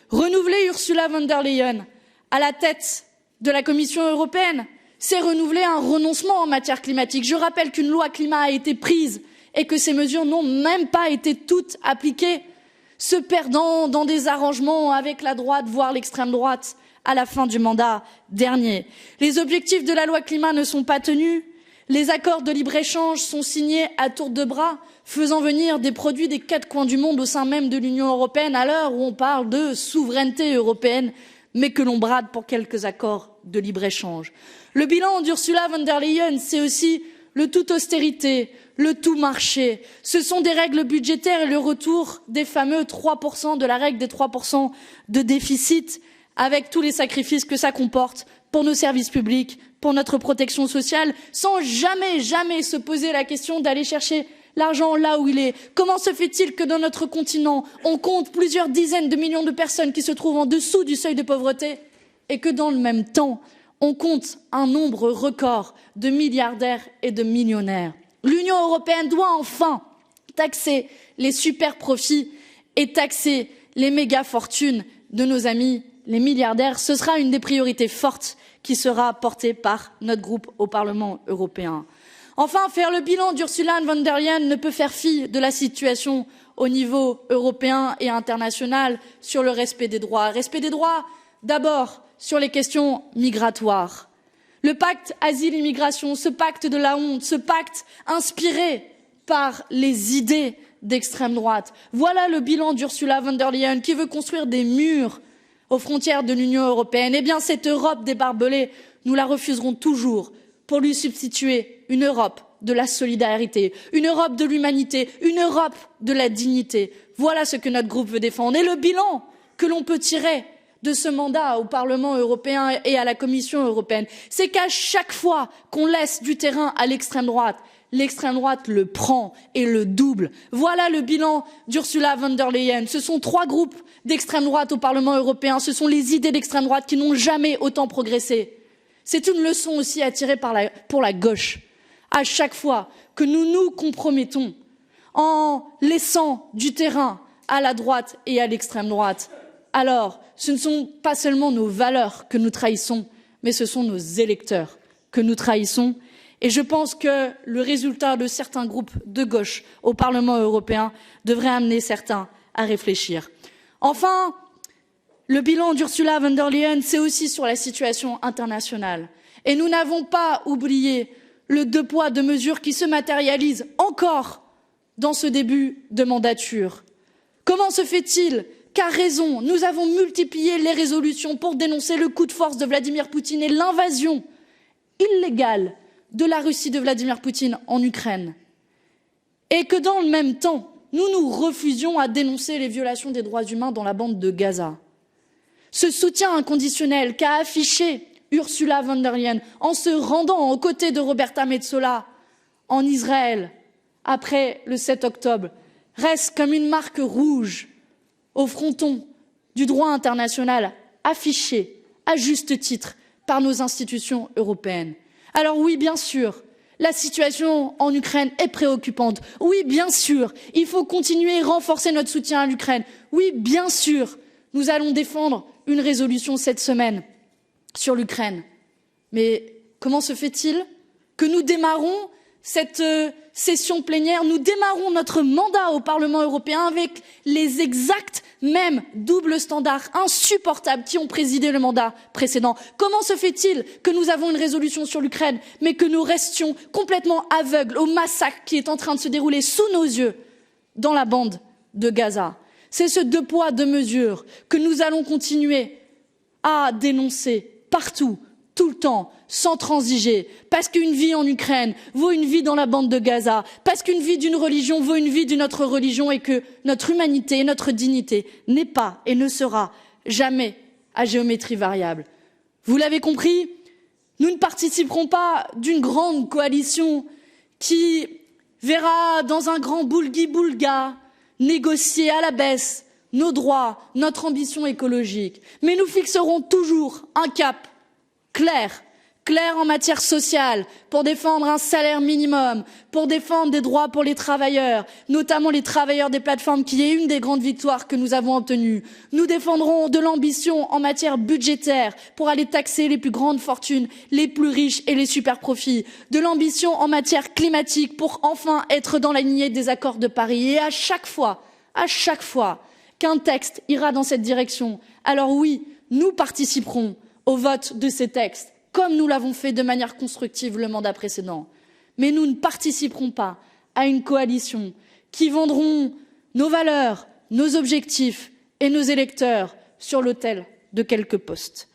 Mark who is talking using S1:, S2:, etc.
S1: Renouveler Ursula von der Leyen à la tête de la Commission européenne, c'est renouveler un renoncement en matière climatique. Je rappelle qu'une loi climat a été prise et que ces mesures n'ont même pas été toutes appliquées, se perdant dans des arrangements avec la droite, voire l'extrême droite, à la fin du mandat dernier. Les objectifs de la loi climat ne sont pas tenus. Les accords de libre-échange sont signés à tour de bras, faisant venir des produits des quatre coins du monde au sein même de l'Union européenne, à l'heure où on parle de souveraineté européenne, mais que l'on brade pour quelques accords de libre-échange. Le bilan d'Ursula von der Leyen, c'est aussi le tout austérité, le tout marché. Ce sont des règles budgétaires et le retour des fameux 3%, de la règle des 3% de déficit, avec tous les sacrifices que ça comporte pour nos services publics, pour notre protection sociale, sans jamais se poser la question d'aller chercher l'argent là où il est. Comment se fait-il que dans notre continent, on compte plusieurs dizaines de millions de personnes qui se trouvent en dessous du seuil de pauvreté et que dans le même temps, on compte un nombre record de milliardaires et de millionnaires? L'Union européenne doit enfin taxer les super profits et taxer les méga fortunes de nos amis les milliardaires. Ce sera une des priorités fortes qui sera portée par notre groupe au Parlement européen. Enfin, faire le bilan d'Ursula von der Leyen ne peut faire fi de la situation au niveau européen et international sur le respect des droits. Respect des droits, d'abord, sur les questions migratoires. Le pacte asile-immigration, ce pacte de la honte, ce pacte inspiré par les idées d'extrême droite. Voilà le bilan d'Ursula von der Leyen qui veut construire des murs aux frontières de l'Union européenne. Eh bien, cette Europe des barbelés, nous la refuserons toujours pour lui substituer une Europe de la solidarité, une Europe de l'humanité, une Europe de la dignité. Voilà ce que notre groupe veut défendre. Et le bilan que l'on peut tirer de ce mandat au Parlement européen et à la Commission européenne, c'est qu'à chaque fois qu'on laisse du terrain à l'extrême droite le prend et le double. Voilà le bilan d'Ursula von der Leyen. Ce sont 3 groupes d'extrême droite au Parlement européen. Ce sont les idées d'extrême droite qui n'ont jamais autant progressé. C'est une leçon aussi à tirer pour la gauche. À chaque fois que nous nous compromettons en laissant du terrain à la droite et à l'extrême droite, alors ce ne sont pas seulement nos valeurs que nous trahissons, mais ce sont nos électeurs que nous trahissons. Et je pense que le résultat de certains groupes de gauche au Parlement européen devrait amener certains à réfléchir. Enfin, le bilan d'Ursula von der Leyen, c'est aussi sur la situation internationale. Et nous n'avons pas oublié le 2 poids 2 mesures qui se matérialise encore dans ce début de mandature. Comment se fait-il qu'à raison, nous avons multiplié les résolutions pour dénoncer le coup de force de Vladimir Poutine et l'invasion illégale de la Russie de Vladimir Poutine en Ukraine, et que dans le même temps, nous nous refusions à dénoncer les violations des droits humains dans la bande de Gaza? Ce soutien inconditionnel qu'a affiché Ursula von der Leyen en se rendant aux côtés de Roberta Metsola en Israël après le 7 octobre reste comme une marque rouge au fronton du droit international affiché à juste titre par nos institutions européennes. Alors oui, bien sûr, la situation en Ukraine est préoccupante. Oui, bien sûr, il faut continuer et renforcer notre soutien à l'Ukraine. Oui, bien sûr, nous allons défendre une résolution cette semaine sur l'Ukraine. Mais comment se fait-il que nous démarrons cette session plénière, nous démarrons notre mandat au Parlement européen avec les exacts mêmes doubles standards insupportables qui ont présidé le mandat précédent? Comment se fait-il que nous avons une résolution sur l'Ukraine, mais que nous restions complètement aveugles au massacre qui est en train de se dérouler sous nos yeux dans la bande de Gaza? C'est ce 2 poids 2 mesures que nous allons continuer à dénoncer partout, tout le temps, sans transiger, parce qu'une vie en Ukraine vaut une vie dans la bande de Gaza, parce qu'une vie d'une religion vaut une vie d'une autre religion, et que notre humanité et notre dignité n'est pas et ne sera jamais à géométrie variable. Vous l'avez compris, nous ne participerons pas d'une grande coalition qui verra dans un grand boulgui-boulga négocier à la baisse nos droits, notre ambition écologique, mais nous fixerons toujours un cap clair, clair en matière sociale, pour défendre un salaire minimum, pour défendre des droits pour les travailleurs, notamment les travailleurs des plateformes, qui est une des grandes victoires que nous avons obtenues. Nous défendrons de l'ambition en matière budgétaire pour aller taxer les plus grandes fortunes, les plus riches et les superprofits. De l'ambition en matière climatique pour enfin être dans la lignée des accords de Paris. Et à chaque fois qu'un texte ira dans cette direction, alors oui, nous participerons au vote de ces textes, comme nous l'avons fait de manière constructive le mandat précédent. Mais nous ne participerons pas à une coalition qui vendront nos valeurs, nos objectifs et nos électeurs sur l'autel de quelques postes.